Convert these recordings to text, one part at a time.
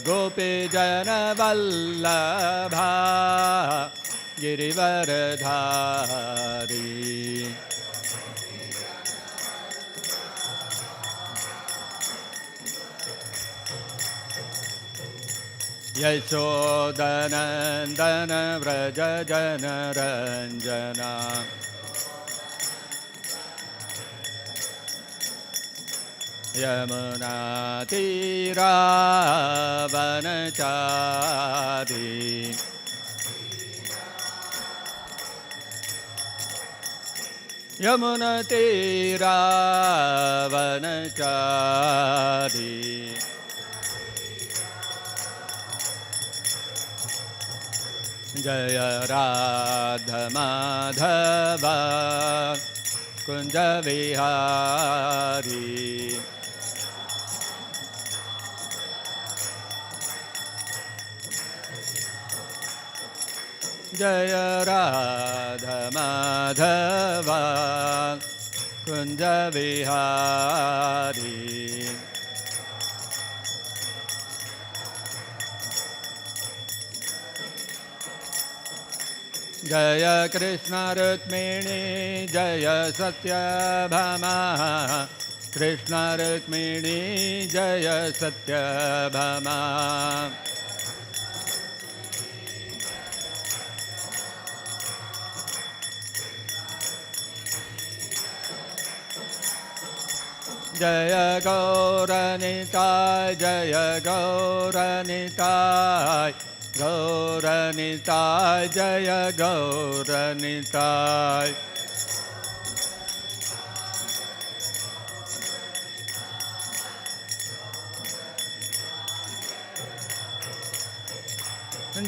गोपी जन वल्लभा गिरिवरधारी यशोदनन्दन व्रज जनरञ्जना यमुना तीरावनचारी यमुना तीरावनचारी जय राधा माधव कुंज विहारी जय राधा माधव कुंज विहारी जय कृष्ण रुक्मिणी जय सत्यभामा कृष्ण रुक्मिणी जय सत्यभामा जय गौरनिताय जय गौरनिताय गौरनिताय जय गौरनिताय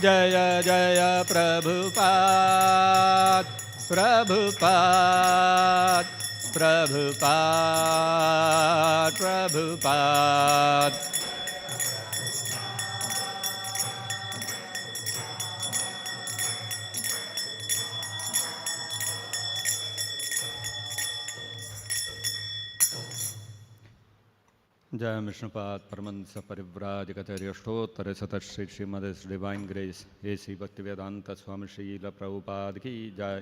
जय जय प्रभुपाद प्रभुपाद प्रभुपाद प्रभुपाद जय विष्णुपाद परमंस परिव्राजकचर्यष्टोत्तर शत Shri Shrimad divine grace AC Bhaktivedanta Swami Srila Prabhupada की जय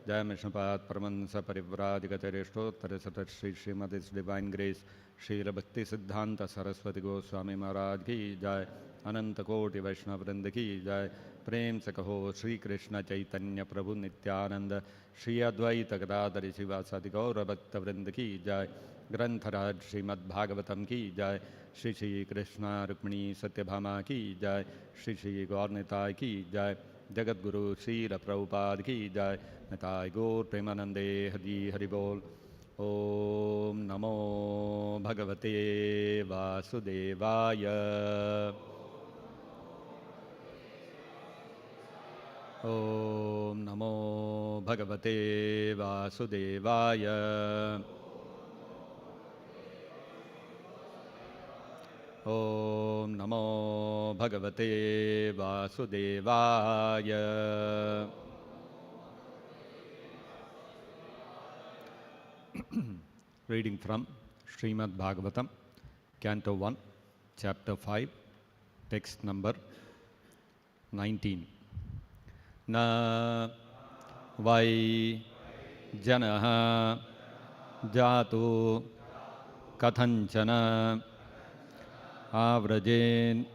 जय विष्णुपाद परमंस परिव्राजकचर्यष्टोत्तर शत श्री श्रीमद डिवाइन ग्रेस श्रील भक्ति सिद्धांत सरस्वती गोस्वामी महाराज की जय अनंत कोटि वैष्णव वृंद की जय प्रेम से कहो श्री कृष्ण चैतन्य प्रभु नित्यानंद श्री अद्वैत गदाधर शिवासादि गौर भक्त वृंद की जय ग्रंथराज श्रीमद्भागवतम की जय श्री श्री कृष्ण रुक्मिणी सत्यभामा की जय श्री श्री गौरनिताय की जय जगद्गुरु श्रील प्रभुपाद की जय निताय गौर प्रेमानंदे हरि हरि बोल। ओम नमो भगवते वासुदेवाय ओम नमो भगवते वासुदेवाय ओम नमो भगवते वासुदेवाय। Reading from Srimad-Bhagavatam, Canto 1, Chapter 5, Text number 19. Na vai janaha jatu kathanchana avrajen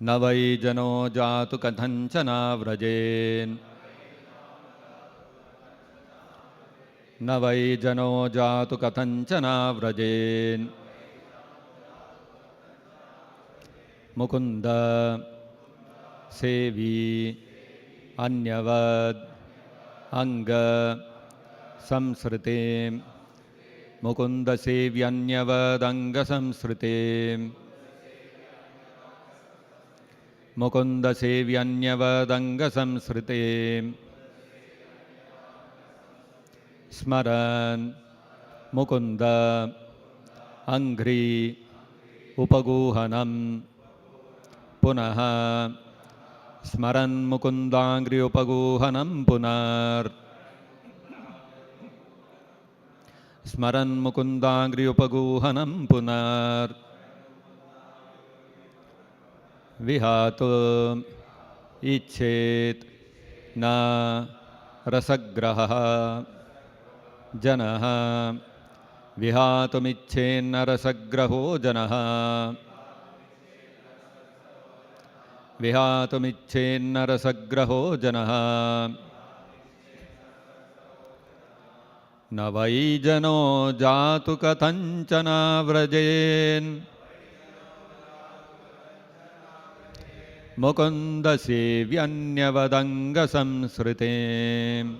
न वै जनो जातु कथंचना व्रजेन न वै जनो जातु कथंचना व्रजेन मुकुंद सेवी अन्यवद अंग संसृते मुकुंद सेव्यन्यवद अंग संसृते मुकुंद सेव्यन्यवदंग संसृते स्मरन् मुकुंद अंघ्रि उपगूहनं पुनः स्मरन् मुकुंदांघ्रि उपगूहनं पुनर् स्मरन् मुकुंदांघ्रि उपगूहनं पुनर् Vihatu Ichet Na Rasagraha Janaha Vihatumichen Rasagraho Janaha Vihatumichen Rasagraho Janaha Navaijano Jatu Katanchana Vrajen Mukunda Sevyanyavadanga Samsrite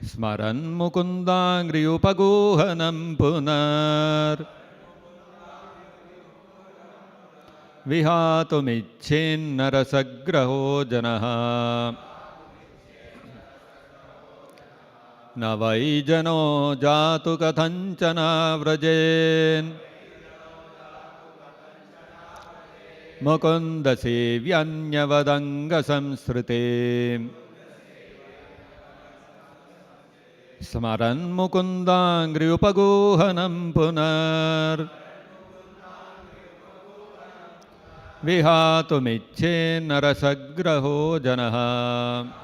Smaran Mukundangri Upaguhanam Punar Vihatumichen Narasagraho Janaha Navaijano Jatu Kathanchana Vrajen Mukunda Sevyanyavadanga Samsrite Smaran Mukundangri Upaguhanam Punar Vihatumichen Narasagraho Janaha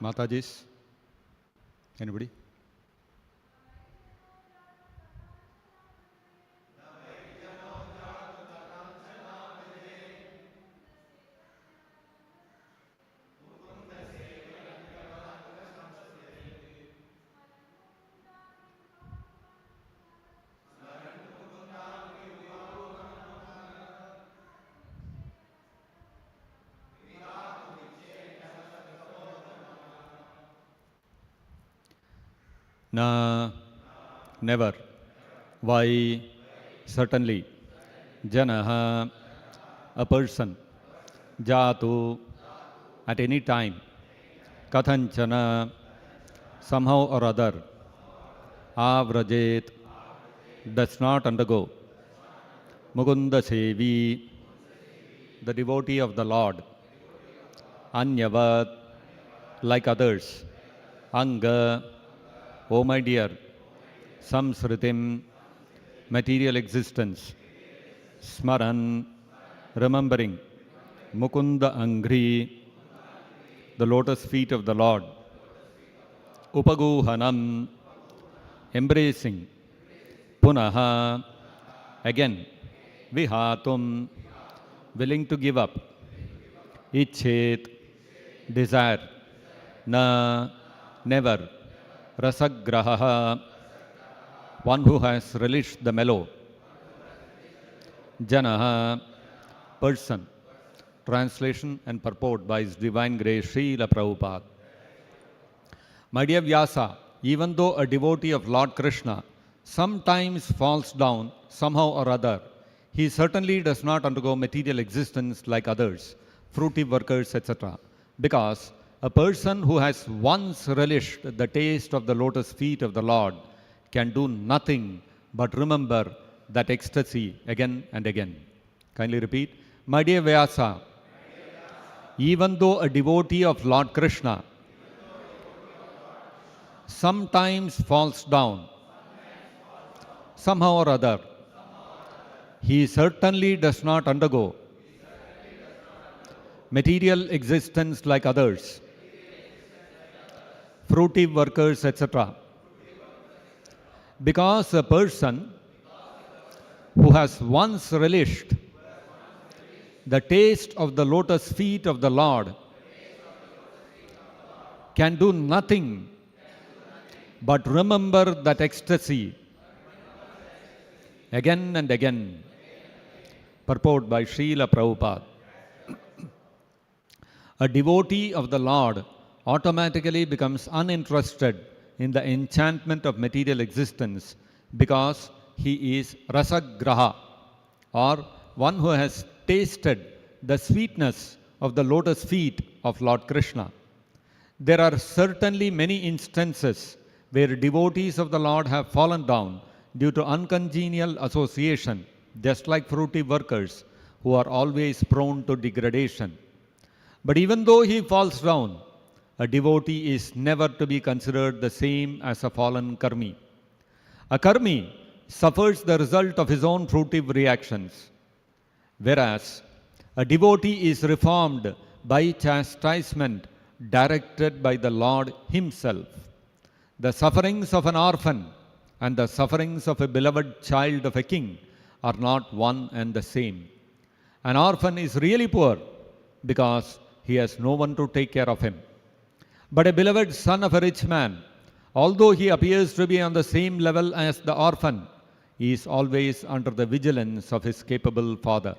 Matajis? Anybody? Na, never. Why? Certainly. Janaha, a person. Jatu, at any time. Kathanchana, somehow or other. Avrajet, does not undergo. Mukunda Sevi, the devotee of the Lord. Anyavad, like others. Anga, O my dear, Samsritim, material existence, Smaran, remembering, Mukunda Angri, the lotus feet of the Lord, Upaguhanam, embracing, Punaha, again, Vihatum, willing to give up, Ichet, desire, Na, never, Rasagraha, one who has relished the mellow. Janaha, person. Translation and purport by His Divine Grace Srila Prabhupada. My dear Vyasa, even though a devotee of Lord Krishna sometimes falls down somehow or other, he certainly does not undergo material existence like others, fruitive workers, etc. Because a person who has once relished the taste of the lotus feet of the Lord can do nothing but remember that ecstasy again and again. Kindly repeat. My dear Vyasa, even though a devotee of Lord Krishna sometimes falls down somehow or other, he certainly does not undergo material existence like others, fruitive workers, etc. Because a person who has once relished the taste of the lotus feet of the Lord can do nothing but remember that ecstasy again and again. Purport by Srila Prabhupada. A devotee of the Lord automatically becomes uninterested in the enchantment of material existence because he is rasagraha, or one who has tasted the sweetness of the lotus feet of Lord Krishna. There are certainly many instances where devotees of the Lord have fallen down due to uncongenial association, just like fruitive workers who are always prone to degradation. But even though he falls down, a devotee is never to be considered the same as a fallen karmi. A karmi suffers the result of his own fruitive reactions, whereas a devotee is reformed by chastisement directed by the Lord himself. The sufferings of an orphan and the sufferings of a beloved child of a king are not one and the same. An orphan is really poor because he has no one to take care of him. But a beloved son of a rich man, although he appears to be on the same level as the orphan, he is always under the vigilance of his capable father.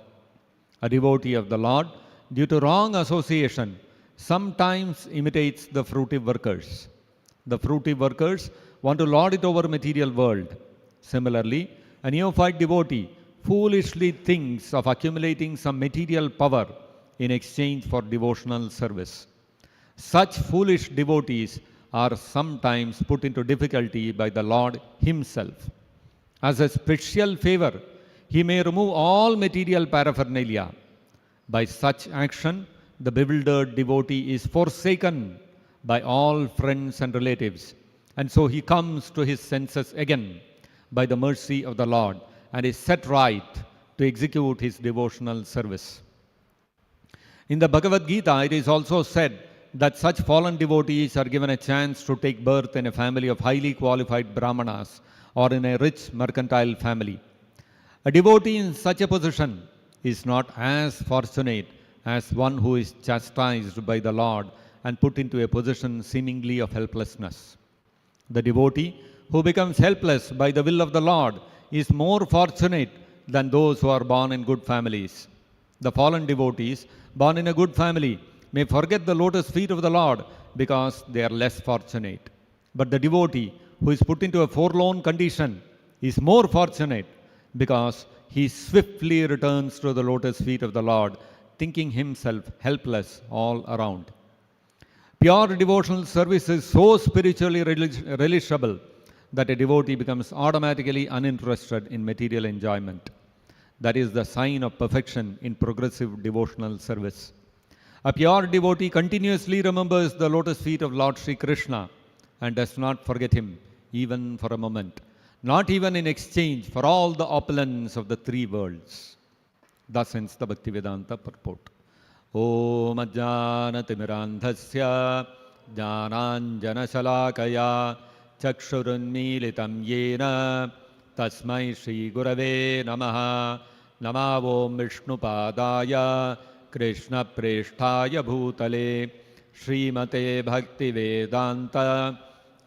A devotee of the Lord, due to wrong association, sometimes imitates the fruitive workers. The fruitive workers want to lord it over material world. Similarly, a neophyte devotee foolishly thinks of accumulating some material power in exchange for devotional service. Such foolish devotees are sometimes put into difficulty by the Lord himself. As a special favor, he may remove all material paraphernalia. By such action, the bewildered devotee is forsaken by all friends and relatives, and so he comes to his senses again by the mercy of the Lord and is set right to execute his devotional service. In the Bhagavad-gita, it is also said that such fallen devotees are given a chance to take birth in a family of highly qualified brahmanas or in a rich mercantile family. A devotee in such a position is not as fortunate as one who is chastised by the Lord and put into a position seemingly of helplessness. The devotee who becomes helpless by the will of the Lord is more fortunate than those who are born in good families. The fallen devotees born in a good family may forget the lotus feet of the Lord because they are less fortunate. But the devotee who is put into a forlorn condition is more fortunate because he swiftly returns to the lotus feet of the Lord, thinking himself helpless all around. Pure devotional service is so spiritually relishable that a devotee becomes automatically uninterested in material enjoyment. That is the sign of perfection in progressive devotional service. A pure devotee continuously remembers the lotus feet of Lord Sri Krishna and does not forget him even for a moment, not even in exchange for all the opulence of the three worlds. Thus ends the Bhaktivedanta purport. Om Ajnanatimirandhasya Jnananjanashalakaya Chakshurunmilitam Yena Tasmai Shri Gurave Namaha Namavom Vishnupadaya Krishna Presthaya Bhutale Srimate Bhaktivedanta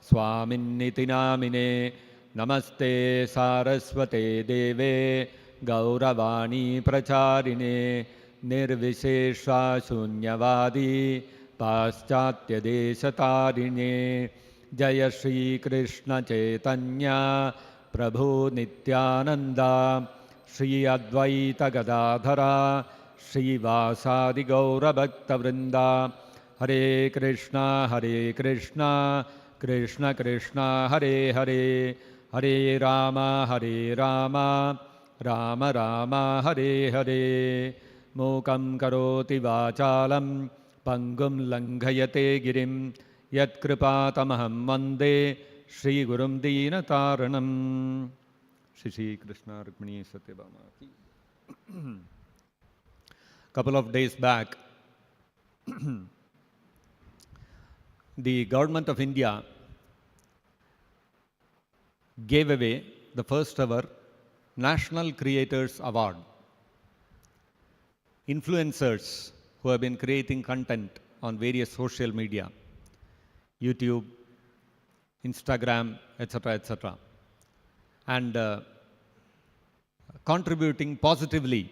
Swaminiti Namine Namaste Saraswate Deve Gauravani Pracharine Nirvishesha Shunyavadi Paschatya Deshatarine Jaya Shri Krishna Chaitanya Prabhu Nityananda Shri Advaita Gadadhara Shri Vasadi Gaura Bhakta Vrinda Hare Krishna Krishna Krishna Hare Hare Hare Rama Rama Rama Hare Hare Mukam Karoti Vachalam Pangum Langhayate Girim Yat Kripatamaham Vande Shri Gurum Deenataranam. Shri Krishna Rukmini Satyabhama ki. Couple of days back, the government of India gave away the first ever National Creators Award. Influencers who have been creating content on various social media, YouTube, Instagram, etc., etc., and contributing positively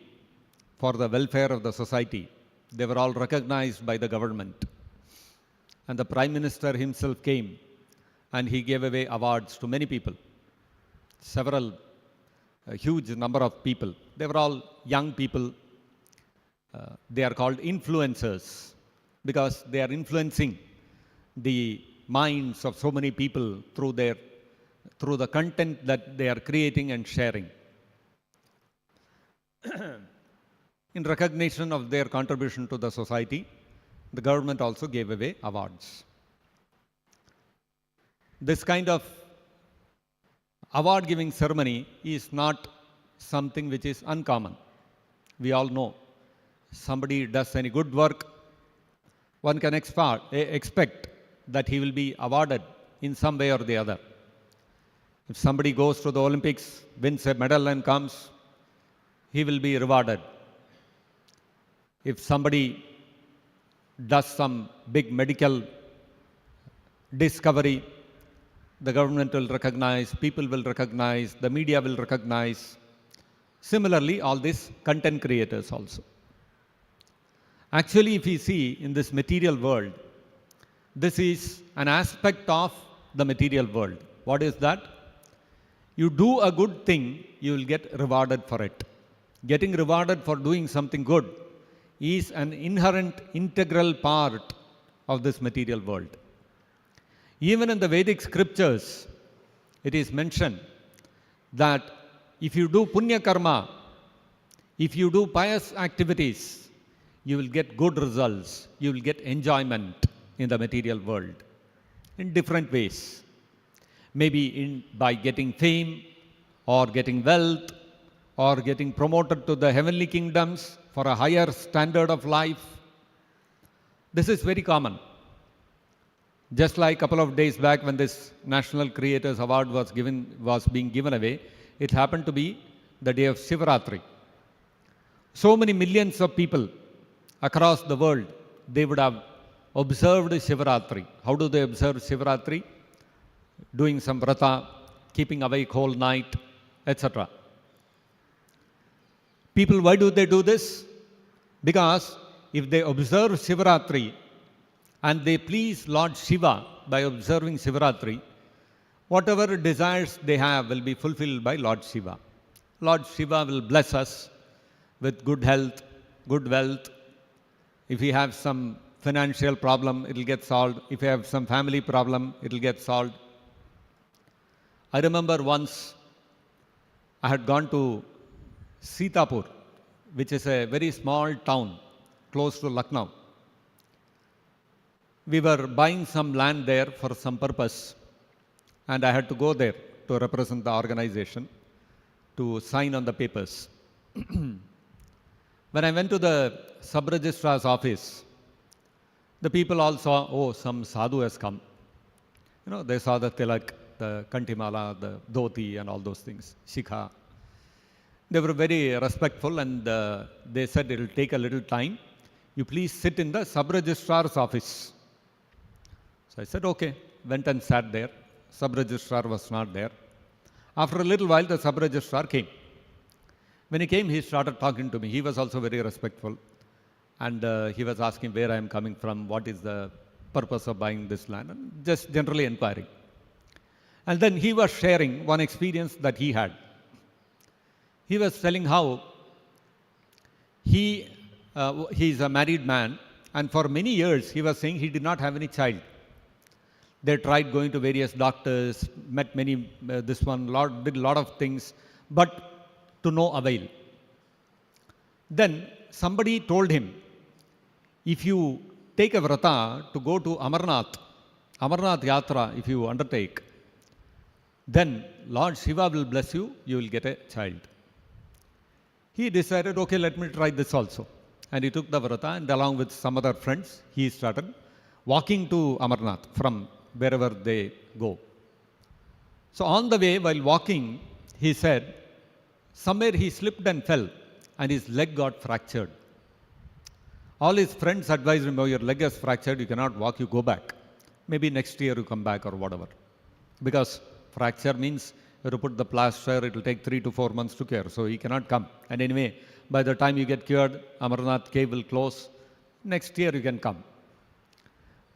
for the welfare of the society. They were all recognized by the government. And the Prime Minister himself came and he gave away awards to many people, a huge number of people. They were all young people. They are called influencers because they are influencing the minds of so many people through the content that they are creating and sharing. In recognition of their contribution to the society, the government also gave away awards. This kind of award giving ceremony is not something which is uncommon. We all know somebody does any good work, one can expect that he will be awarded in some way or the other. If somebody goes to the Olympics, wins a medal and comes, he will be rewarded. If somebody does some big medical discovery, the government will recognize, people will recognize, the media will recognize. Similarly, all these content creators also. Actually, if we see in this material world, this is an aspect of the material world. What is that? You do a good thing, you will get rewarded for it. Getting rewarded for doing something good is an inherent, integral part of this material world. Even in the Vedic scriptures, it is mentioned that if you do punya karma, if you do pious activities, you will get good results, you will get enjoyment in the material world in different ways. Maybe by getting fame or getting wealth or getting promoted to the heavenly kingdoms for a higher standard of life. This is very common. Just like a couple of days back when this National Creators Award was being given away, it happened to be the day of Shivaratri. So many millions of people across the world, they would have observed Shivaratri. How do they observe Shivaratri? Doing some vrata, keeping awake whole night, etc. People, why do they do this? Because if they observe Shivaratri and they please Lord Shiva by observing Shivaratri, whatever desires they have will be fulfilled by Lord Shiva. Lord Shiva will bless us with good health, good wealth. If we have some financial problem, it will get solved. If we have some family problem, it will get solved. I remember once I had gone to Sitapur, which is a very small town close to Lucknow. We were buying some land there for some purpose, and I had to go there to represent the organization to sign on the papers. When I went to the sub-registrar's office, the people all saw, oh, some sadhu has come. They saw the tilak, the kantimala, the dhoti and all those things, shikha. They were very respectful and they said it will take a little time. You please sit in the sub-registrar's office. So I said, okay. Went and sat there. Sub-registrar was not there. After a little while, the sub-registrar came. When he came, he started talking to me. He was also very respectful. And he was asking where I am coming from, what is the purpose of buying this land, and just generally inquiring. And then he was sharing one experience that he had. He was telling how he is a married man, and for many years he was saying he did not have any child. They tried going to various doctors, met many, did a lot of things, but to no avail. Then somebody told him, if you take a vrata to go to Amarnath Yatra, if you undertake, then Lord Shiva will bless you, you will get a child. He decided, okay, let me try this also. And he took the vrata and along with some other friends, he started walking to Amarnath from wherever they go. So on the way, while walking, he said, Somewhere he slipped and fell and his leg got fractured. All his friends advised him, oh, your leg is fractured, you cannot walk, you go back. Maybe next year you come back or whatever. Because fracture means you have to put the plaster, it will take 3 to 4 months to cure. So he cannot come. And anyway, by the time you get cured, Amarnath cave will close. Next year you can come.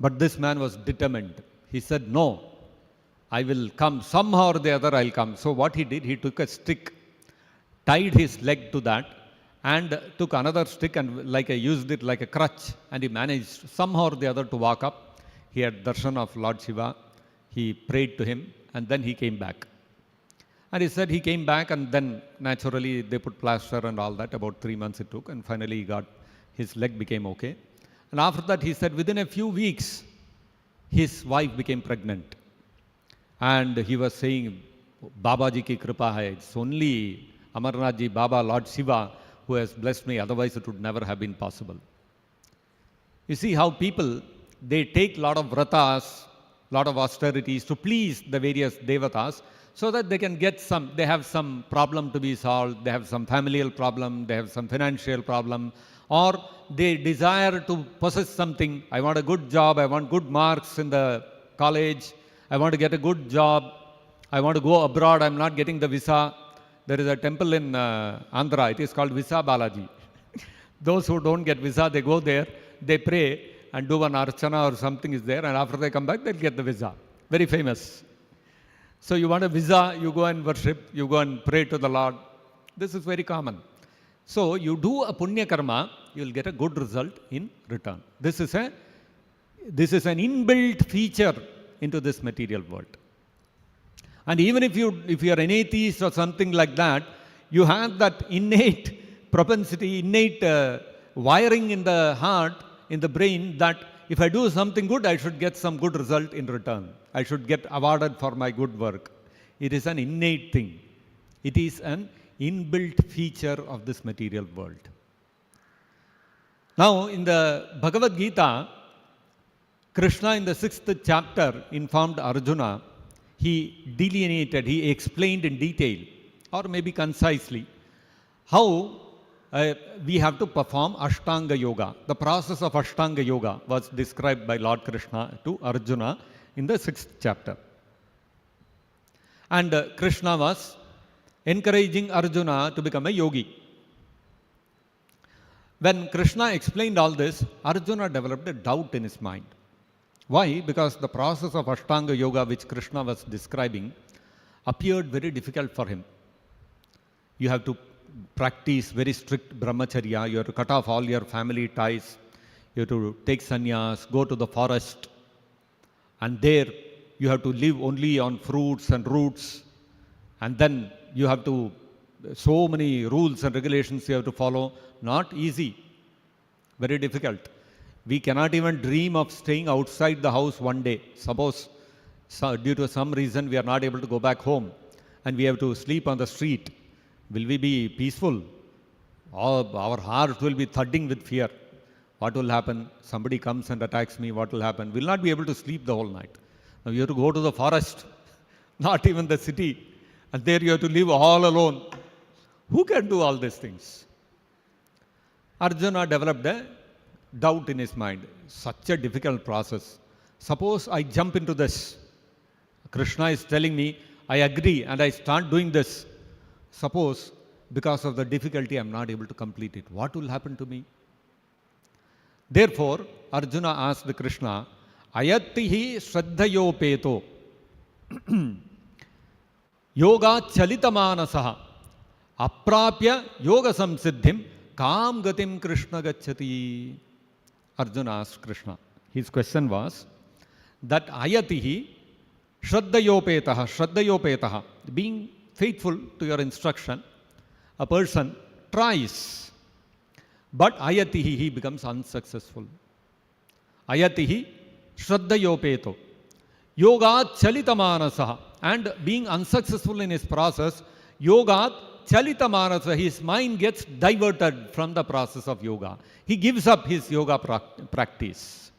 But this man was determined. He said, no, I will come. Somehow or the other I'll come. So what he did, he took a stick, tied his leg to that, and took another stick and used it like a crutch, and he managed somehow or the other to walk up. He had darshan of Lord Shiva. He prayed to him, and then he came back. And he said he came back, and then naturally they put plaster and all that. About 3 months it took, and finally his leg became okay. And after that, he said within a few weeks, his wife became pregnant. And he was saying, Babaji ki kripa hai. It's only Amarnath ji, Baba, Lord Shiva, who has blessed me. Otherwise, it would never have been possible. You see how people, they take a lot of vratas, lot of austerities to please the various devatas, so that they can get they have some problem to be solved, they have some familial problem, they have some financial problem, or they desire to possess something. I want a good job, I want good marks in the college, I want to get a good job, I want to go abroad, I'm not getting the visa. There is a temple in Andhra, it is called Visa Balaji. Those who don't get visa, they go there, they pray and do one archana or something is there, and after they come back, they'll get the visa. Very famous. So you want a visa, you go and worship, you go and pray to the Lord. This is very common. So you do a punya karma, you will get a good result in return. This is an inbuilt feature into this material world. And even if you are an atheist or something like that, you have that innate propensity, innate wiring in the heart, in the brain, that if I do something good, I should get some good result in return. I should get awarded for my good work. It is an innate thing. It is an inbuilt feature of this material world. Now, in the Bhagavad-gita, Krishna in the 6th chapter informed Arjuna, he delineated, he explained in detail, or maybe concisely, how we have to perform Ashtanga Yoga. The process of Ashtanga Yoga was described by Lord Krishna to Arjuna in the 6th chapter. And Krishna was encouraging Arjuna to become a yogi. When Krishna explained all this, Arjuna developed a doubt in his mind. Why? Because the process of Ashtanga Yoga which Krishna was describing appeared very difficult for him. You have to practice very strict brahmacharya, you have to cut off all your family ties, you have to take sannyas, go to the forest, and there you have to live only on fruits and roots, and then you have to, so many rules and regulations you have to follow. Not easy, very difficult. We cannot even dream of staying outside the house one day. Suppose due to some reason we are not able to go back home and we have to sleep on the street. Will we be peaceful? Our heart will be thudding with fear. What will happen? Somebody comes and attacks me. What will happen? We will not be able to sleep the whole night. Now you have to go to the forest, not even the city. And there you have to live all alone. Who can do all these things? Arjuna developed a doubt in his mind. Such a difficult process. Suppose I jump into this. Krishna is telling me, I agree and I start doing this. Suppose because of the difficulty I am not able to complete it. What will happen to me? Therefore, Arjuna asked Krishna, Ayatihi Shraddhayopeto Yoga Chalitamanasaha Aprapya Yoga Samsiddhim Kam Gatim Krishna Gacchati. Arjuna asked Krishna. His question was that Ayatihi Shraddhayopetaha, being faithful to your instruction, a person tries, but Ayatihi, he becomes unsuccessful. Ayatihi Shraddhayopeto Yoga Chalitamanasaha, and being unsuccessful in his process, Yoga Chalitamanasaha, his mind gets diverted from the process of yoga. He gives up his yoga practice.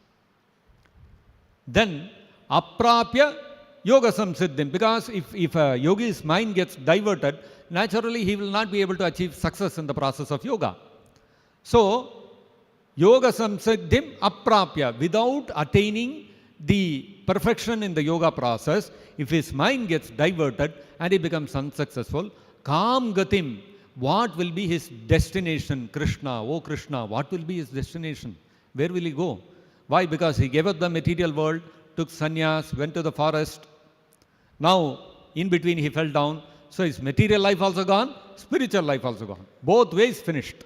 Then Aprapya yoga samsiddhim. Because if a yogi's mind gets diverted, naturally he will not be able to achieve success in the process of yoga. So, yoga samsiddhim aprapya, without attaining the perfection in the yoga process, if his mind gets diverted and he becomes unsuccessful, kam gatim, what will be his destination? Krishna, oh Krishna, what will be his destination? Where will he go? Why? Because he gave up the material world, took sannyas, went to the forest. Now, in between he fell down. So his material life also gone, spiritual life also gone. Both ways finished.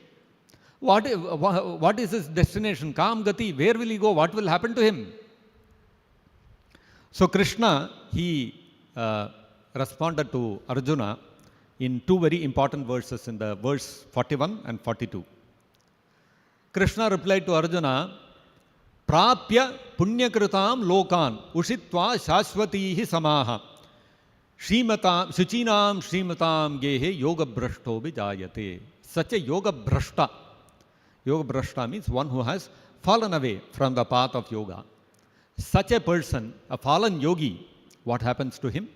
What is his destination? Kam gati, where will he go? What will happen to him? So Krishna, he responded to Arjuna in two very important verses in the verse 41 and 42. Krishna replied to Arjuna, Prapya punyakritam lokan ushitva shashvatihi samaha Srimatam Suchinam Srimatam Gehe Yoga Brashto Vijayate. Such a Yoga Brashta. Yoga Brashta means one who has fallen away from the path of yoga. Such a person, a fallen yogi, what happens to him?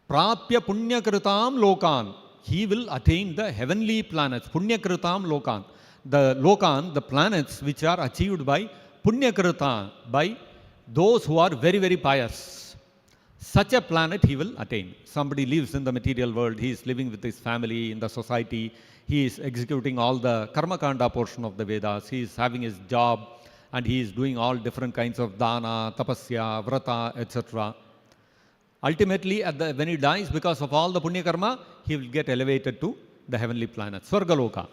Prapya punyakritam lokan. He will attain the heavenly planets. Punyakritam lokan. The lokan, the planets which are achieved by punyakrita, by those who are very, very pious. Such a planet he will attain. Somebody lives in the material world, he is living with his family, in the society, he is executing all the karma kanda portion of the Vedas, he is having his job, and he is doing all different kinds of dana, tapasya, vrata, etc. Ultimately, when he dies, because of all the punya karma, he will get elevated to the heavenly planet, Swargaloka.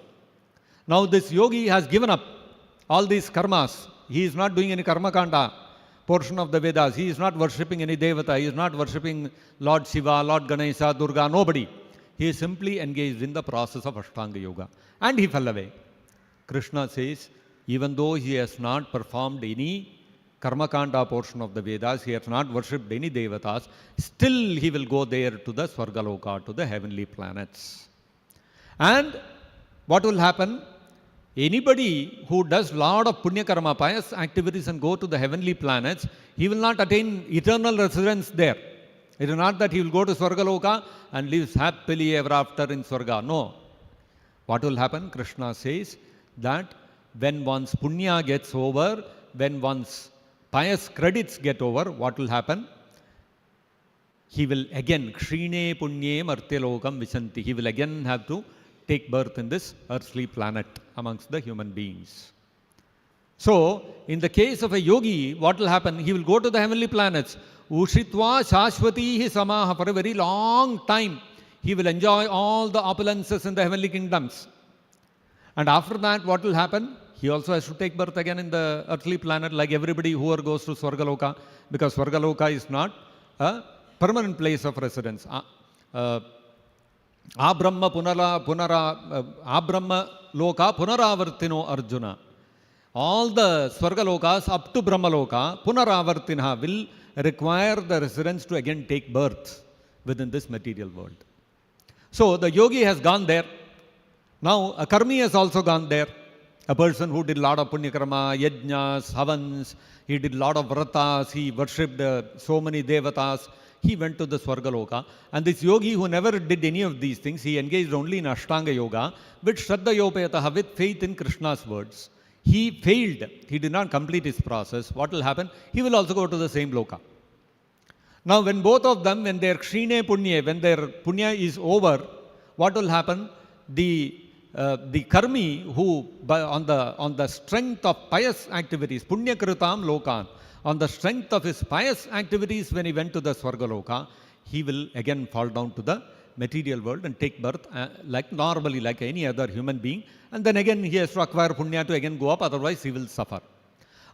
Now this yogi has given up all these karmas. He is not doing any karma kanda portion of the Vedas. He is not worshipping any devata. He is not worshipping Lord Shiva, Lord Ganesha, Durga, nobody. He is simply engaged in the process of Ashtanga Yoga. And he fell away. Krishna says, even though he has not performed any Karmakanda portion of the Vedas, he has not worshipped any devatas, still he will go there to the Swargaloka, to the heavenly planets. And what will happen? Anybody who does lot of punya karma, pious activities and go to the heavenly planets, he will not attain eternal residence there. It is not that he will go to Swargaloka and lives happily ever after in Swarga. No. What will happen? Krishna says that when one's punya gets over, when one's pious credits get over, what will happen? He will again, Kshine Punye Martyalokam Vishanti. He will again have to take birth in this earthly planet amongst the human beings. So, in the case of a yogi, what will happen? He will go to the heavenly planets. Ushitva Shashvatihi Samaha. For a very long time, he will enjoy all the opulences in the heavenly kingdoms. And after that, what will happen? He also has to take birth again in the earthly planet, like everybody who goes to Swargaloka, because Swargaloka is not a permanent place of residence. Abrahma Loka Punaravartino Arjuna. All the Swargalokas up to Brahmaloka, Punaravartina, will require the residents to again take birth within this material world. So the yogi has gone there. Now a karmi has also gone there. A person who did a lot of punya karma, yajnas, havans, he did a lot of vratas, he worshipped so many devatas, he went to the Swargaloka. And this yogi who never did any of these things, he engaged only in Ashtanga Yoga, with Shraddha Yopayataha, with faith in Krishna's words. He failed, he did not complete his process. What will happen? He will also go to the same Loka. Now when both of them, when their Kshine Punye, when their Punya is over, what will happen? The karmi who, on the strength of pious activities, Punya Kritam Lokan, on the strength of his pious activities when he went to the Swargaloka, he will again fall down to the material world and take birth like normally, like any other human being. And then again he has to acquire punya to again go up, otherwise he will suffer.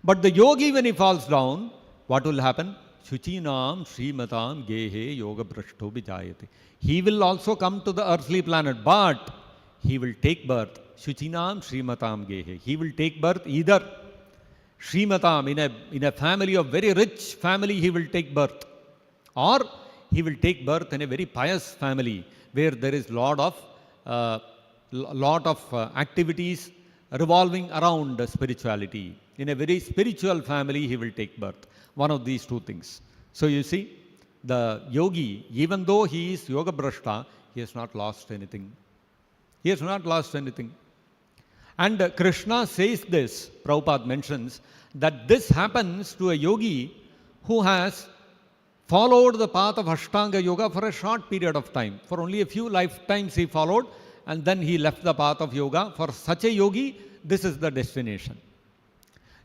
But the yogi, when he falls down, what will happen? Shuchinam Srimatam Gehe Yoga Brashto Vijayate. He will also come to the earthly planet, but he will take birth. Shuchinam Srimatam Gehe. He will take birth either Srimatam, in a family of very rich family he will take birth, or he will take birth in a very pious family where there is lot of activities revolving around spirituality. In a very spiritual family he will take birth. One of these two things. So you see, the yogi, even though he is yoga brashta, he has not lost anything. He has not lost anything. And Krishna says this, Prabhupada mentions, that this happens to a yogi who has followed the path of Ashtanga Yoga for a short period of time. For only a few lifetimes he followed, and then he left the path of yoga. For such a yogi, this is the destination.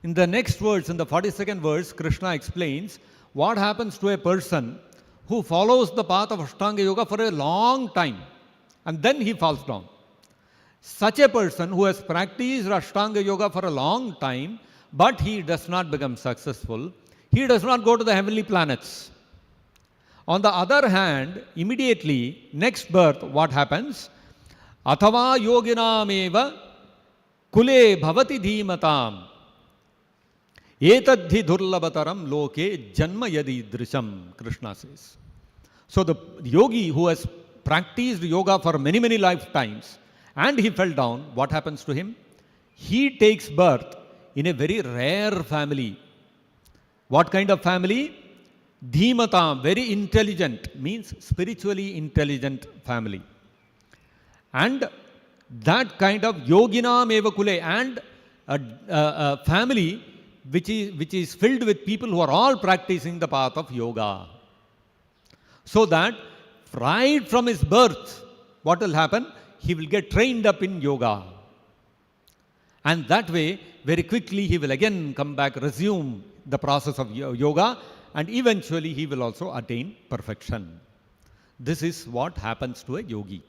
In the next verse, in the 42nd verse, Krishna explains what happens to a person who follows the path of Ashtanga Yoga for a long time, and then he falls down. Such a person who has practiced Ashtanga Yoga for a long time, but he does not become successful, he does not go to the heavenly planets. On the other hand, immediately, next birth, what happens? Athava yoginameva kule bhavati dhimatam etadhi durlabataram loke janma yadi drisham, Krishna says. So the yogi who has practiced yoga for many, many lifetimes and he fell down, what happens to him? He takes birth in a very rare family. What kind of family? Dhimata, very intelligent, means spiritually intelligent family. And that kind of yoginam eva kule, and a family which is filled with people who are all practicing the path of yoga. So that right from his birth, what will happen? He will get trained up in yoga. And that way, very quickly, he will again come back, resume the process of yoga, and eventually he will also attain perfection. This is what happens to a yogi.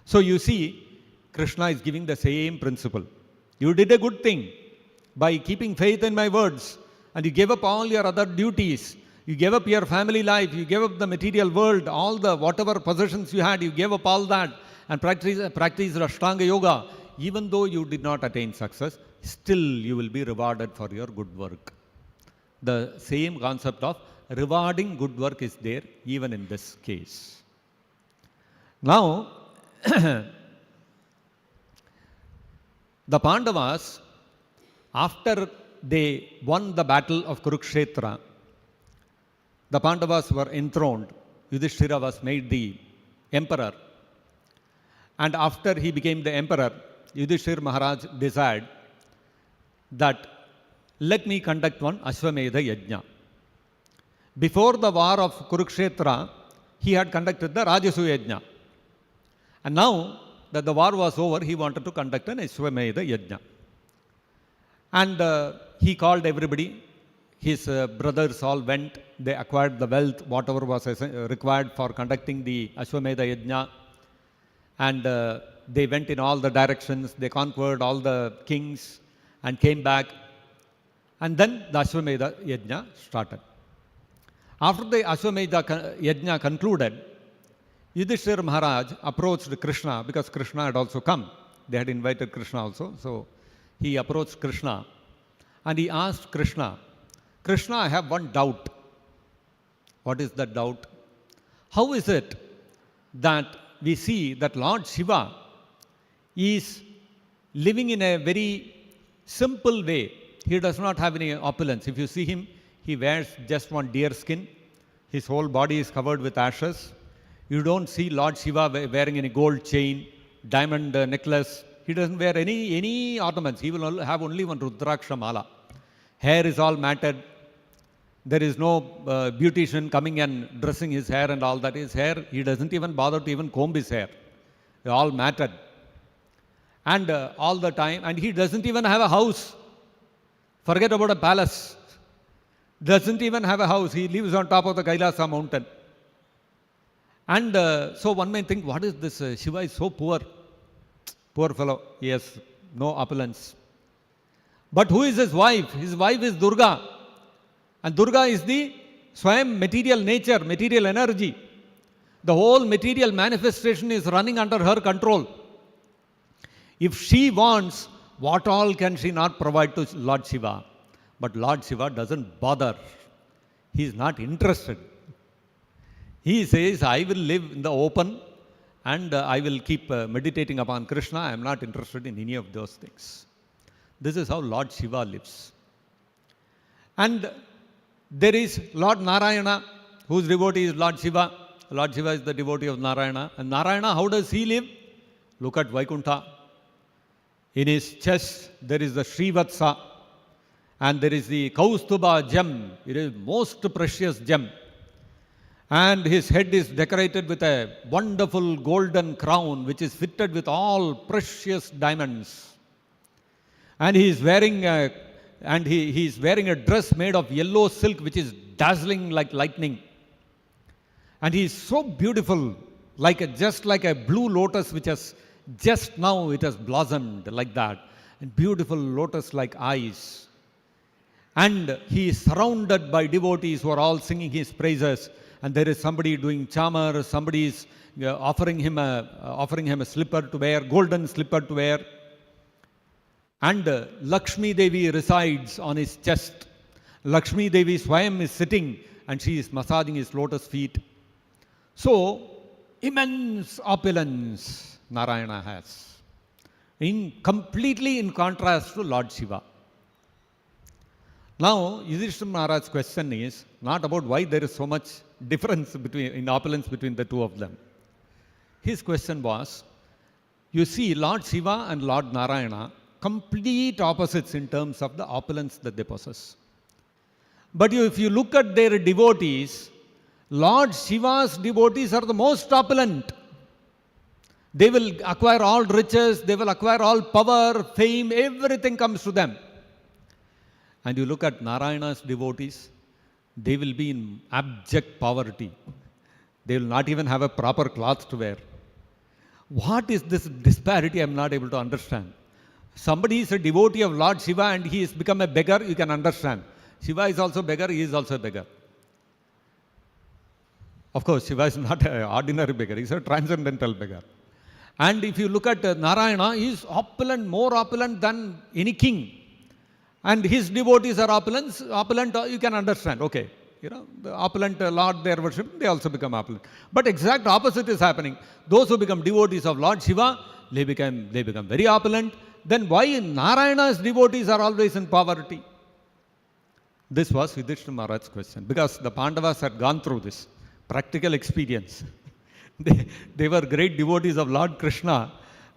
So you see, Krishna is giving the same principle. You did a good thing by keeping faith in my words, and you gave up all your other duties. You gave up your family life, you gave up the material world, all the whatever possessions you had, you gave up all that and practice Ashtanga Yoga. Even though you did not attain success, still you will be rewarded for your good work. The same concept of rewarding good work is there even in this case. Now, the Pandavas, after they won the battle of Kurukshetra, the Pandavas were enthroned. Yudhishthira was made the emperor. And after he became the emperor, Yudhishthira Maharaj desired that let me conduct one Ashwamedha Yajna. Before the war of Kurukshetra, he had conducted the Rajasuya Yajna. And now that the war was over, he wanted to conduct an Ashwamedha Yajna. And he called everybody. His brothers all went. They acquired the wealth, whatever was required for conducting the Ashwamedha Yajna. And they went in all the directions. They conquered all the kings and came back. And then the Ashwamedha Yajna started. After the Ashwamedha Yajna concluded, Yudhishthira Maharaj approached Krishna, because Krishna had also come. They had invited Krishna also. So he approached Krishna and he asked Krishna, Krishna, I have one doubt. What is that doubt? How is it that we see that Lord Shiva is living in a very simple way? He does not have any opulence. If you see him, he wears just one deer skin. His whole body is covered with ashes. You don't see Lord Shiva wearing any gold chain, diamond necklace. He doesn't wear any ornaments. He will have only one Rudraksha mala. Hair is all matted. There is no beautician coming and dressing his hair and all that. His hair, he doesn't even bother to even comb his hair. They're all matted. And all the time, and he doesn't even have a house. Forget about a palace. Doesn't even have a house. He lives on top of the Kailasa mountain. And so one may think, what is this? Shiva is so poor. Poor fellow. He has no opulence. But who is his wife? His wife is Durga. And Durga is the Swayam material nature, material energy. The whole material manifestation is running under her control. If she wants, what all can she not provide to Lord Shiva? But Lord Shiva doesn't bother. He is not interested. He says, I will live in the open and I will keep meditating upon Krishna. I am not interested in any of those things. This is how Lord Shiva lives. And there is Lord Narayana. whose devotee is Lord Shiva. Lord Shiva is the devotee of Narayana. And Narayana, how does he live? Look at Vaikuntha. In his chest, there is the Srivatsa. And there is the Kaustuba gem. It is most precious gem. And his head is decorated with a wonderful golden crown, which is fitted with all precious diamonds. And he is wearing a dress made of yellow silk, which is dazzling like lightning. And he is so beautiful, just like a blue lotus, which has just now it has blossomed like that. And beautiful lotus-like eyes. And he is surrounded by devotees who are all singing his praises. And there is somebody doing chamar, somebody is offering him a slipper to wear, golden slipper to wear. And Lakshmi Devi resides on his chest. Lakshmi Devi Swayam is sitting and she is massaging his lotus feet. So, immense opulence Narayana has. Completely in contrast to Lord Shiva. Now, Yudhishthira Maharaj's question is not about why there is so much difference in opulence between the two of them. His question was, you see Lord Shiva and Lord Narayana, complete opposites in terms of the opulence that they possess. But if you look at their devotees, Lord Shiva's devotees are the most opulent. They will acquire all riches, they will acquire all power, fame, everything comes to them. And you look at Narayana's devotees, they will be in abject poverty. They will not even have a proper cloth to wear. What is this disparity? I am not able to understand. Somebody is a devotee of Lord Shiva and he has become a beggar, you can understand. Shiva is also a beggar, he is also a beggar. Of course, Shiva is not an ordinary beggar, he is a transcendental beggar. And if you look at Narayana, he is opulent, more opulent than any king. And his devotees are opulent, you can understand. Okay, the opulent Lord they are worshipping, they also become opulent. But exact opposite is happening. Those who become devotees of Lord Shiva, they become very opulent. Then why Narayana's devotees are always in poverty? This was Yudhishthira Maharaj's question. Because the Pandavas had gone through this practical experience. They were great devotees of Lord Krishna.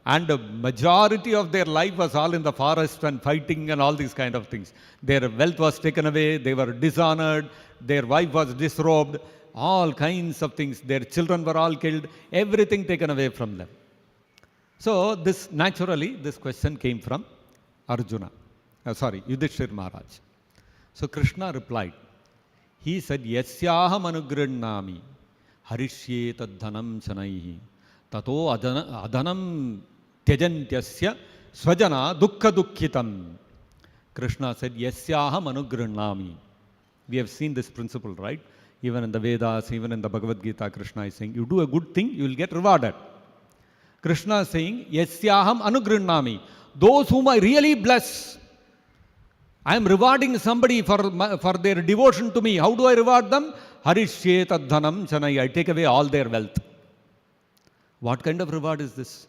And the majority of their life was all in the forest and fighting and all these kind of things. Their wealth was taken away, they were dishonored, their wife was disrobed, all kinds of things. Their children were all killed, everything taken away from them. So this question came from Yudhishthira Maharaj. So Krishna replied. He said, Yasyaham anugrihnami harishye tadhanam chanaihi tato adhanam tyajantyasya swajana dukkha dukkhitam. Krishna said, Yasyaham anugrihnami. We have seen this principle, right? Even in the Vedas, even in the Bhagavad-gita, Krishna is saying, you do a good thing, you will get rewarded. Krishna is saying, Yasyaham anugrihnami. Those whom I really bless, I am rewarding somebody for their devotion to me. How do I reward them? Harishye tadhanam chanai. I take away all their wealth. What kind of reward is this?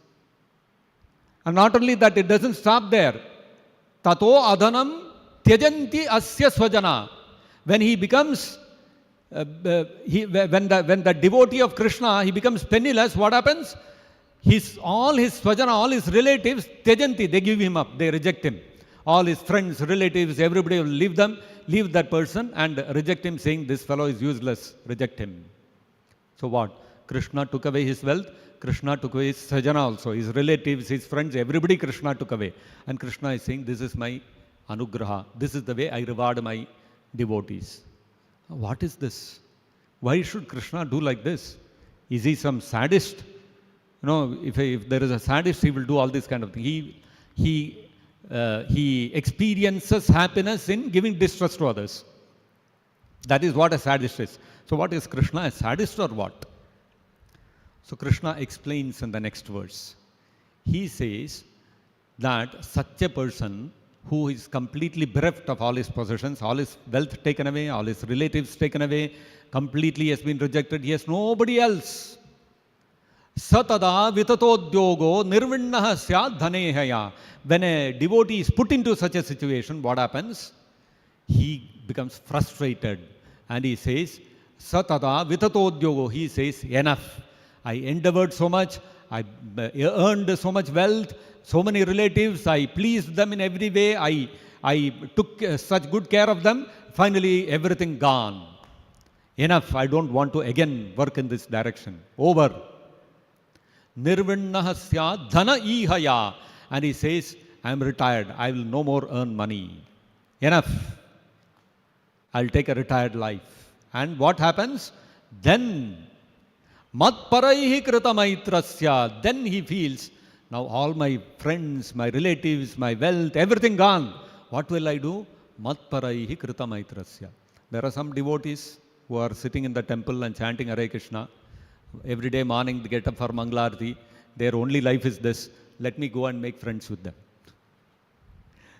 And not only that, it doesn't stop there. Tato adhanam tyajanti asya swajana. When he becomes, when the devotee of Krishna, he becomes penniless, what happens? All his swajana, all his relatives, tyajanti, they give him up, they reject him. All his friends, relatives, everybody will leave that person and reject him, saying, this fellow is useless, reject him. So what? Krishna took away his wealth, Krishna took away his sajana also, his relatives, his friends, everybody Krishna took away. And Krishna is saying, this is my anugraha, this is the way I reward my devotees. What is this? Why should Krishna do like this? Is he some sadist? If there is a sadist, he will do all this kind of thing. He experiences happiness in giving distress to others. That is what a sadist is. So what is Krishna, a sadist or what? So Krishna explains in the next verse. He says that such a person who is completely bereft of all his possessions, all his wealth taken away, all his relatives taken away, completely has been rejected, he has nobody else. Satada vitatodyogo nirvinnaha syad dhanehaya. When a devotee is put into such a situation, what happens? He becomes frustrated and he says, satada vitatodyogo. He says, enough. I endeavored so much. I earned so much wealth, so many relatives. I pleased them in every way. I took such good care of them. Finally, everything gone. Enough. I don't want to again work in this direction. Over. Nirvinnaha syat dhana ihaya. And he says, I am retired. I will no more earn money. Enough. I'll take a retired life. And what happens? Then, matparaihi krita maitrasya. Then he feels, now all my friends, my relatives, my wealth, everything gone. What will I do? Matparaihi krita maitrasya. There are some devotees who are sitting in the temple and chanting Hare Krishna. Every day morning they get up for Mangalarti. Their only life is this. Let me go and make friends with them.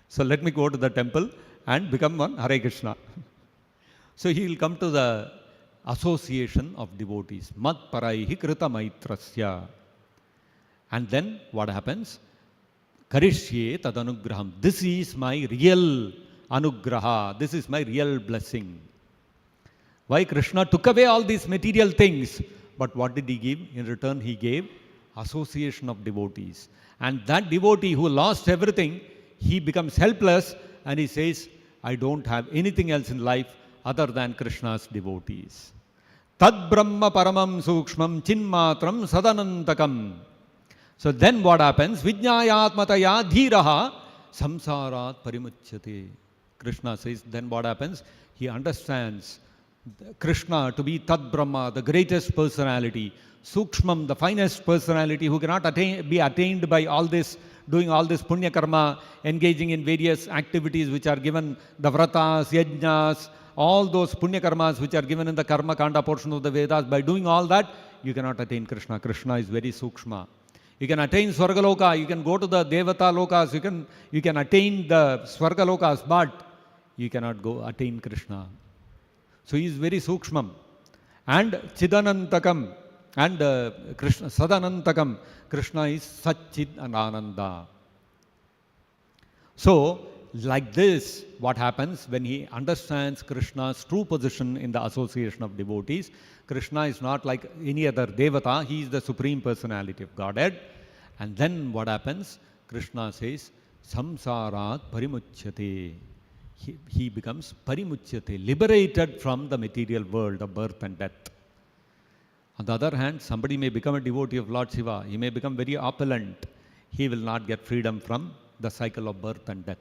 So let me go to the temple and become one Hare Krishna. So he will come to the association of devotees. Matparaihi krita maitrasya. And then what happens? Karishye tadanugraham. This is my real anugraha. This is my real blessing. Why Krishna took away all these material things? But what did he give? In return, he gave association of devotees. And that devotee who lost everything, he becomes helpless and he says, I don't have anything else in life other than Krishna's devotees. Tad Brahma Paramam Sukshmam Chinmatram Sadanantakam. So then what happens? Vijnayatmataya Dhiraha Samsarat Parimuchyate. Krishna says, then what happens? He understands Krishna to be Tad Brahma, the greatest personality. Sukshmam, the finest personality who cannot be attained by all this, doing all this punya karma, engaging in various activities which are given, the vratas, yajnas, all those punya karmas which are given in the karma kanda portion of the Vedas. By doing all that, you cannot attain Krishna. Krishna is very sukshma. You can attain Swargaloka, you can go to the Devata Lokas, you can attain the Swargalokas, but you cannot go attain Krishna. So he is very sukshmam. And Chidanantakam and Krishna, Sadanantakam, Krishna is Satchid and Ananda. So, like this, what happens when he understands Krishna's true position in the association of devotees? Krishna is not like any other Devata, he is the Supreme Personality of Godhead. And then what happens? Krishna says, Samsarat Parimuchyate. He becomes Parimuchyate, liberated from the material world of birth and death. On the other hand, somebody may become a devotee of Lord Shiva. He may become very opulent. He will not get freedom from the cycle of birth and death.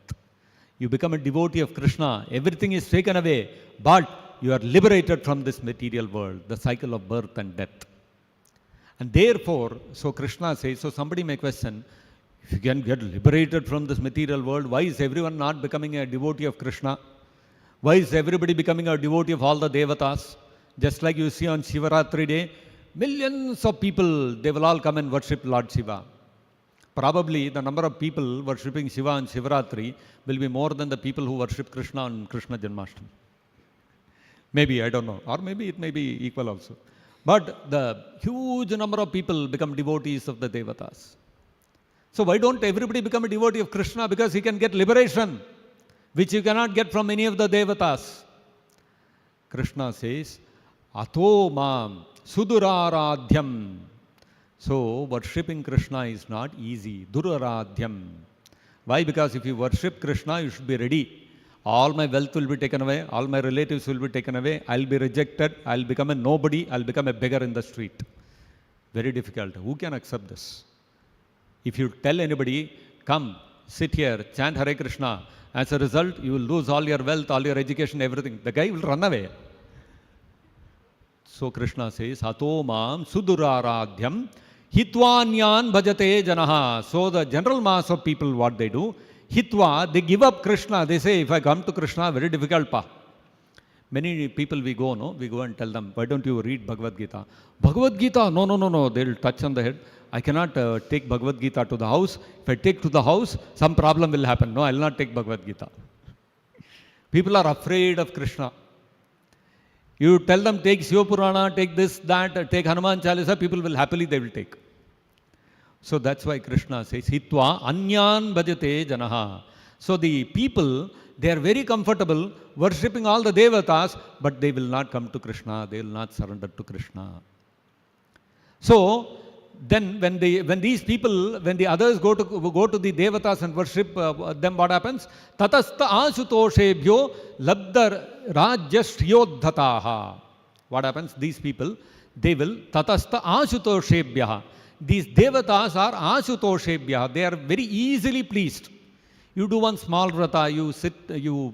You become a devotee of Krishna, everything is taken away, but you are liberated from this material world, the cycle of birth and death. And therefore, so Krishna says, so somebody may question, if you can get liberated from this material world, why is everyone not becoming a devotee of Krishna? Why is everybody becoming a devotee of all the Devatas? Just like you see on Shivaratri day, millions of people, they will all come and worship Lord Shiva. Probably the number of people worshipping Shiva on Shivaratri will be more than the people who worship Krishna on Krishna Janmashtami. Maybe, I don't know. Or maybe it may be equal also. But the huge number of people become devotees of the Devatas. So why don't everybody become a devotee of Krishna? Because he can get liberation, which you cannot get from any of the Devatas. Krishna says, Ato mam suduraradhyam. So worshipping Krishna is not easy. Duraradhyam. Why? Because if you worship Krishna, you should be ready. All my wealth will be taken away. All my relatives will be taken away. I'll be rejected. I'll become a nobody. I'll become a beggar in the street. Very difficult. Who can accept this? If you tell anybody, come, sit here, chant Hare Krishna, as a result, you will lose all your wealth, all your education, everything. The guy will run away. So Krishna says, Ato mam suduraradhyam hitvanyan bhajate janaha. So the general mass of people, what they do, hitva, they give up Krishna. They say, if I come to Krishna, very difficult pa. Many people we go and tell them, why don't you read Bhagavad-gita? Bhagavad-gita? No. They will touch on the head. I cannot take Bhagavad-gita to the house. If I take to the house, some problem will happen. No, I will not take Bhagavad-gita. People are afraid of Krishna. You tell them, take Shiva Purana, take this, that, take Hanuman Chalisa, people will happily, they will take. So that's why Krishna says, Hitva anyan bhajate janaha. So the people, They are very comfortable worshipping all the devatas, but they will not come to Krishna, they will not surrender to Krishna. So, then when these people, when the others go to the devatas and worship them, what happens? Tatastha ashutoshebhyo labdha rajyashriyodhataha. What happens? These people, they will tatastha ashutoshebhyaha. These devatas are ashutoshebhyaha. They are very easily pleased. You do one small vrata, you sit, you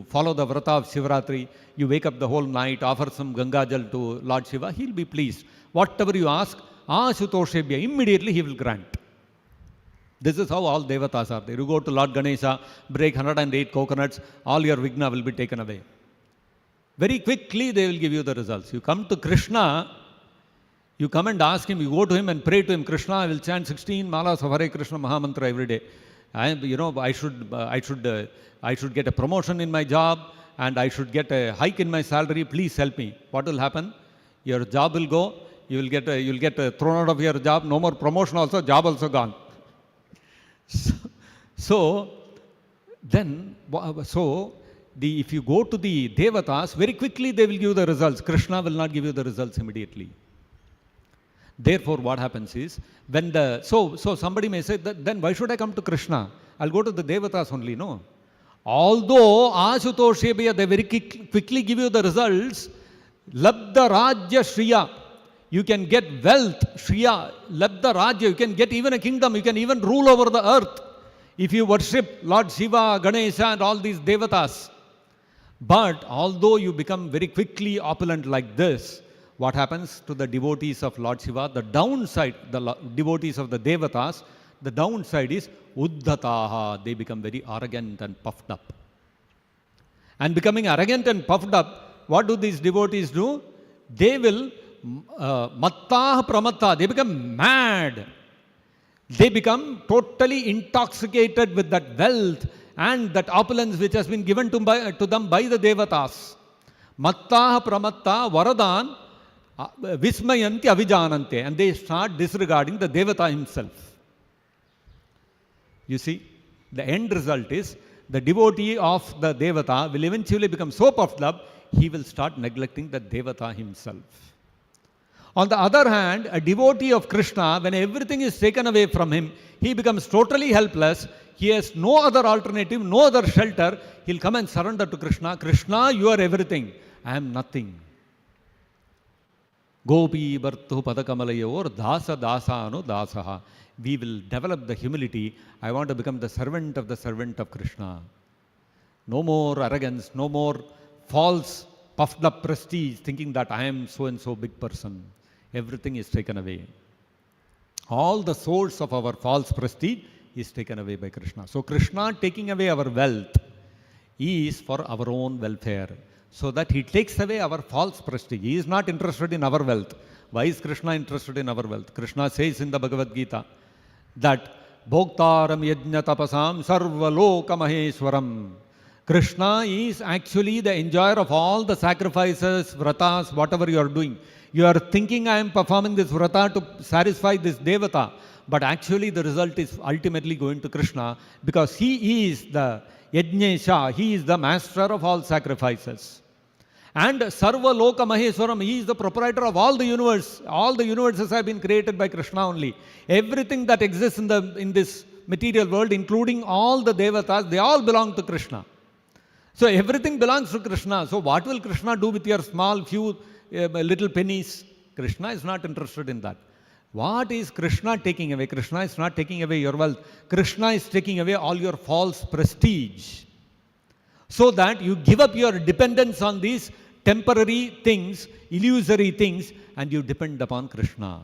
follow the vrata of Shivaratri, you wake up the whole night, offer some Ganga Jal to Lord Shiva, he'll be pleased. Whatever you ask, Ashutoshebhya, immediately he will grant. This is how all devatas are there. You go to Lord Ganesha, break 108 coconuts, all your vigna will be taken away. Very quickly they will give you the results. You come to Krishna, you come and ask him, you go to him and pray to him, Krishna, I will chant 16 malas of Hare Krishna Mahamantra every day. I should get a promotion in my job and I should get a hike in my salary. Please help me. What will happen? Your job will go. You'll get thrown out of your job. No more promotion also. Job also gone. If you go to the devatas, very quickly they will give the results. Krishna will not give you the results immediately. Therefore, what happens is, so somebody may say, that, then why should I come to Krishna? I'll go to the devatas only. No. Although Ashutoshebhya, they very quickly give you the results, Labdha Rajya Shriya, you can get wealth, Shriya, Labdha Rajya, you can get even a kingdom, you can even rule over the earth if you worship Lord Shiva, Ganesha and all these devatas. But although you become very quickly opulent like this, what happens to the devotees of Lord Shiva? The downside, the devotees of the devatas, the downside is Uddhataha. They become very arrogant and puffed up. And becoming arrogant and puffed up, what do these devotees do? They will mattah pramattah. They become mad. They become totally intoxicated with that wealth and that opulence which has been given to them by the devatas. Mattah pramattah varadan vismayanti avijanante. And they start disregarding the devata himself. You see, the end result is the devotee of the devata will eventually become so puffed up, he will start neglecting the devata himself. On the other hand, a devotee of Krishna, when everything is taken away from him, he becomes totally helpless. He has no other alternative, no other shelter. He'll come and surrender to Krishna. Krishna, you are everything. I am nothing. Gopi Bartu Padakamalayor Dasa Dasa Anu Dasaha. We will develop the humility. I want to become the servant of Krishna. No more arrogance, no more false, puffed up prestige, thinking that I am so and so big person. Everything is taken away. All the source of our false prestige is taken away by Krishna. So Krishna taking away our wealth is for our own welfare, so that he takes away our false prestige. He is not interested in our wealth. Why is Krishna interested in our wealth? Krishna says in the Bhagavad-gita that Bhoktaram yajna tapasam sarva loka maheswaram. Krishna is actually the enjoyer of all the sacrifices, vratas, whatever you are doing. You are thinking I am performing this vrata to satisfy this devata, but actually the result is ultimately going to Krishna, because he is the Yajnesha, he is the master of all sacrifices. And Sarva Loka Maheswaram, he is the proprietor of all the universe. All the universes have been created by Krishna only. Everything that exists in this material world, including all the devatas, they all belong to Krishna. So everything belongs to Krishna. So what will Krishna do with your small few little pennies? Krishna is not interested in that. What is Krishna taking away? Krishna is not taking away your wealth. Krishna is taking away all your false prestige, so that you give up your dependence on these temporary things, illusory things, and you depend upon Krishna.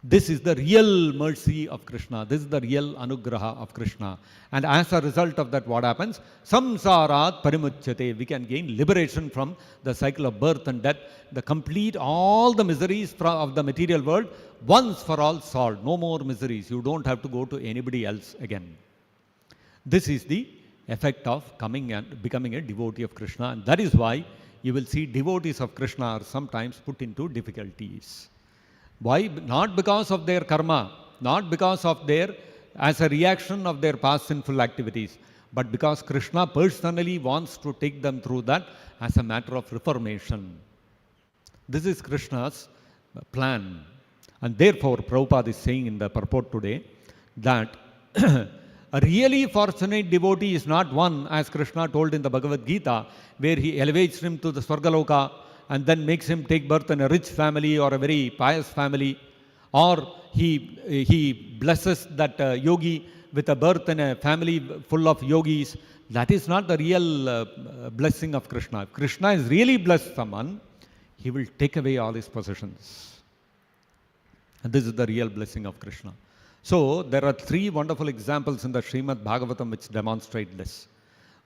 This is the real mercy of Krishna. This is the real anugraha of Krishna. And as a result of that, what happens? Samsarat parimuchyate. We can gain liberation from the cycle of birth and death. The complete, all the miseries of the material world, once for all solved. No more miseries. You don't have to go to anybody else again. This is the effect of coming and becoming a devotee of Krishna. And that is why you will see devotees of Krishna are sometimes put into difficulties. Why? Not because of their karma, not because of their, as a reaction of their past sinful activities, but because Krishna personally wants to take them through that as a matter of reformation. This is Krishna's plan. And therefore, Prabhupada is saying in the purport today that a really fortunate devotee is not one, as Krishna told in the Bhagavad-gita, where he elevates him to the Swargaloka and then makes him take birth in a rich family or a very pious family, or he blesses that yogi with a birth in a family full of yogis. That is not the real blessing of Krishna. If Krishna is really blessed someone, he will take away all his possessions. And this is the real blessing of Krishna. So, there are three wonderful examples in the Srimad-Bhagavatam which demonstrate this.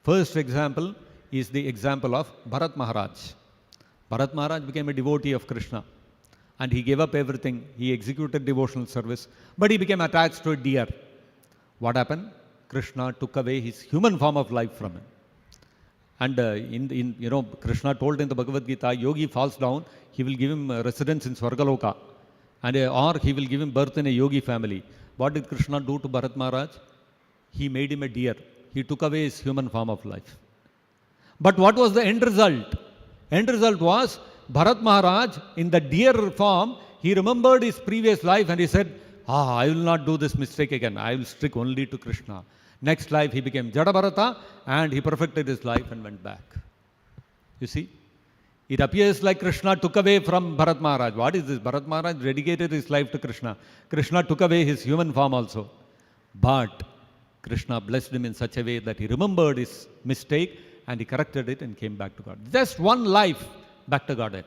First example is the example of Bharat Maharaj. Bharat Maharaj became a devotee of Krishna and he gave up everything. He executed devotional service, but he became attached to a deer. What happened? Krishna took away his human form of life from him. And Krishna told in the Bhagavad-gita, yogi falls down, he will give him residence in Swargaloka, or he will give him birth in a yogi family. What did Krishna do to Bharat Maharaj? He made him a deer. He took away his human form of life. But what was the end result? End result was Bharat Maharaj, in the deer form, he remembered his previous life and he said, I will not do this mistake again. I will stick only to Krishna. Next life he became Jada Bharata and he perfected his life and went back. You see? It appears like Krishna took away from Bharat Maharaj. What is this? Bharat Maharaj dedicated his life to Krishna. Krishna took away his human form also. But Krishna blessed him in such a way that he remembered his mistake and he corrected it and came back to God. Just one life back to Godhead.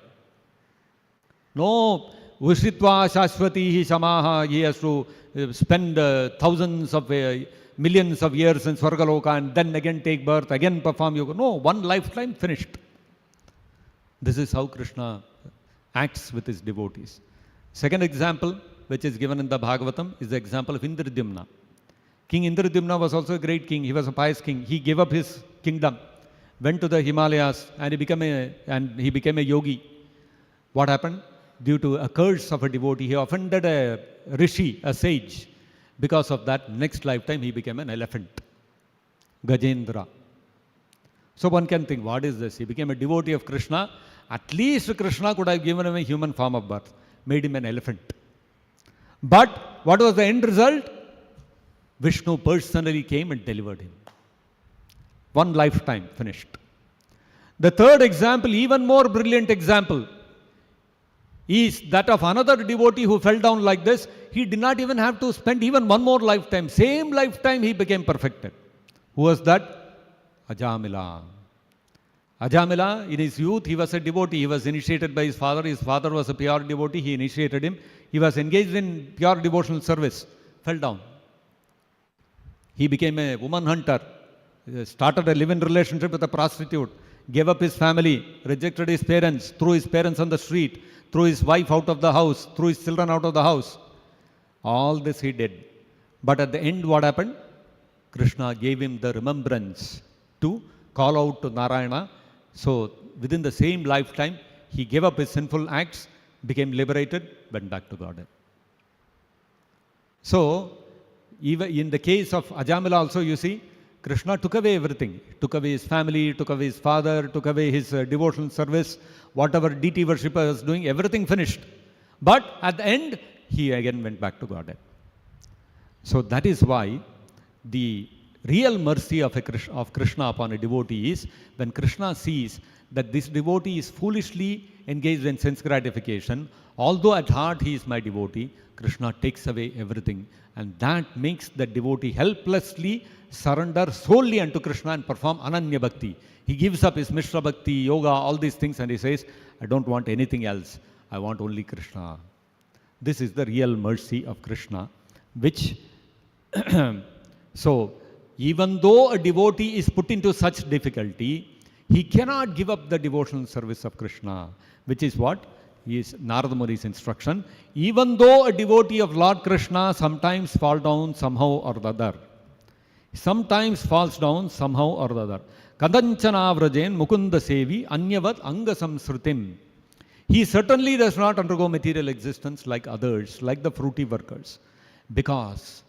No Ushitva Shashwati Shamaha, he has to spend thousands of millions of years in Swargaloka and then again take birth, again perform yoga. No, one lifetime finished. This is how Krishna acts with his devotees. Second example, which is given in the Bhagavatam, is the example of Indradyumna. King Indradyumna was also a great king. He was a pious king. He gave up his kingdom, went to the Himalayas, and he became a yogi. What happened? Due to a curse of a devotee, he offended a rishi, a sage. Because of that, next lifetime he became an elephant, Gajendra. So one can think, what is this? He became a devotee of Krishna. At least Krishna could have given him a human form of birth, made him an elephant. But what was the end result? Vishnu personally came and delivered him. One lifetime finished. The third example, even more brilliant example, is that of another devotee who fell down like this. He did not even have to spend even one more lifetime. Same lifetime he became perfected. Who was that? Ajamila. Ajamila, in his youth, he was a devotee. He was initiated by his father. His father was a pure devotee. He initiated him. He was engaged in pure devotional service. Fell down. He became a woman hunter. Started a live-in relationship with a prostitute. Gave up his family. Rejected his parents. Threw his parents on the street. Threw his wife out of the house. Threw his children out of the house. All this he did. But at the end, what happened? Krishna gave him the remembrance to call out to Narayana. So within the same lifetime, he gave up his sinful acts, became liberated, went back to Godhead. So even in the case of Ajamila also, you see, Krishna took away everything. Took away his family, took away his father, took away his devotional service, whatever deity worshipper was doing, everything finished. But at the end, he again went back to Godhead. So that is why the real mercy of Krishna upon a devotee is when Krishna sees that this devotee is foolishly engaged in sense gratification. Although at heart he is my devotee, Krishna takes away everything. And that makes the devotee helplessly surrender solely unto Krishna and perform Ananya Bhakti. He gives up his Mishra Bhakti, yoga, all these things, and he says, I don't want anything else. I want only Krishna. This is the real mercy of Krishna, which so even though a devotee is put into such difficulty, he cannot give up the devotional service of Krishna, which is what is Narada Muni's instruction. Even though a devotee of Lord Krishna sometimes fall down somehow or the other, sometimes falls down somehow or the other. Kadanchana vrajen mukunda sevi anyavad anga samsrutim. He certainly does not undergo material existence like others, like the fruity workers, because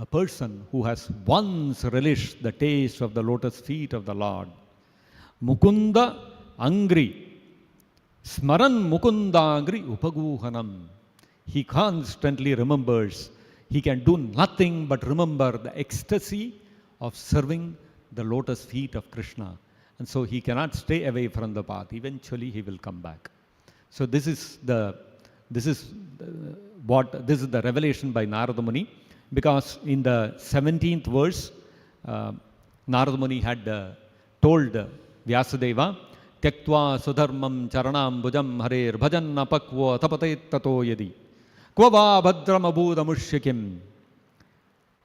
a person who has once relished the taste of the lotus feet of the Lord, Mukunda Angri, Smaran Mukunda Angri Upaguhanam. He constantly remembers. He can do nothing but remember the ecstasy of serving the lotus feet of Krishna. And so he cannot stay away from the path. Eventually he will come back. So this is the revelation by Narada Muni, because in the 17th verse, Narada Muni had told Vyasadeva, Tyaktva sudharmam charanam bhujam harer bhajan apakva tapatet tato yadi kvava bhadram abhudamushyakim.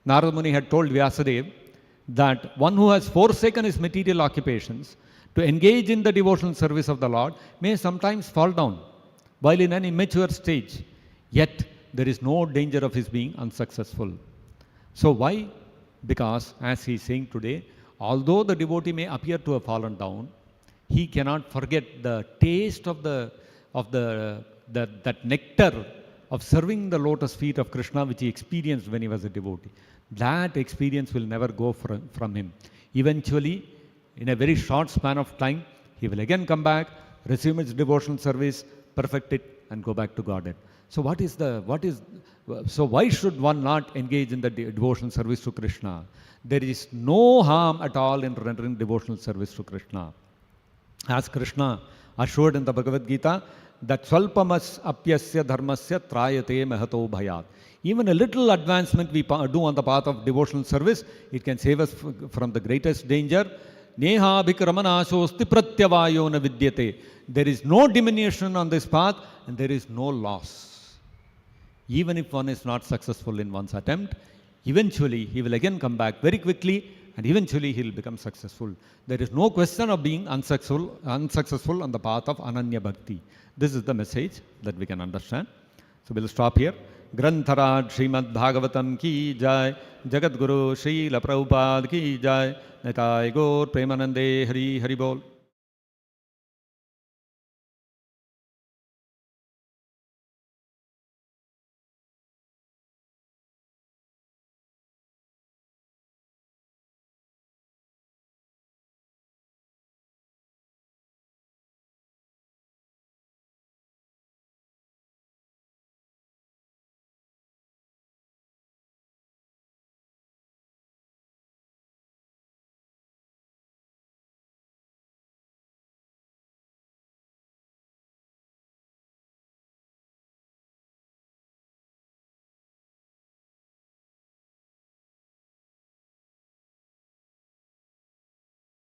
Narada Muni had told Vyasadeva that one who has forsaken his material occupations to engage in the devotional service of the Lord may sometimes fall down while in an immature stage, yet there is no danger of his being unsuccessful. So why? Because, as he is saying today, although the devotee may appear to have fallen down, he cannot forget the taste of that nectar of serving the lotus feet of Krishna, which he experienced when he was a devotee. That experience will never go from him. Eventually, in a very short span of time, he will again come back, resume his devotional service, perfect it, and go back to Godhead. So so why should one not engage in the devotional service to Krishna? There is no harm at all in rendering devotional service to Krishna. As Krishna assured in the Bhagavad-gita, that Svalpamas apyasya dharmasya trayate mahato bhayat. Even a little advancement we do on the path of devotional service, it can save us from the greatest danger. Neha bhikramanashosti pratyavayo na vidyate. There is no diminution on this path and there is no loss. Even if one is not successful in one's attempt, eventually he will again come back very quickly and eventually he will become successful. There is no question of being unsuccessful on the path of Ananya Bhakti. This is the message that we can understand. So we'll stop here. Grantharaj Srimad-Bhagavatam ki jai, Jagat Guru Srila Prabhupada ki jai, Nitai Gaur Premanande Hari Hari Bol.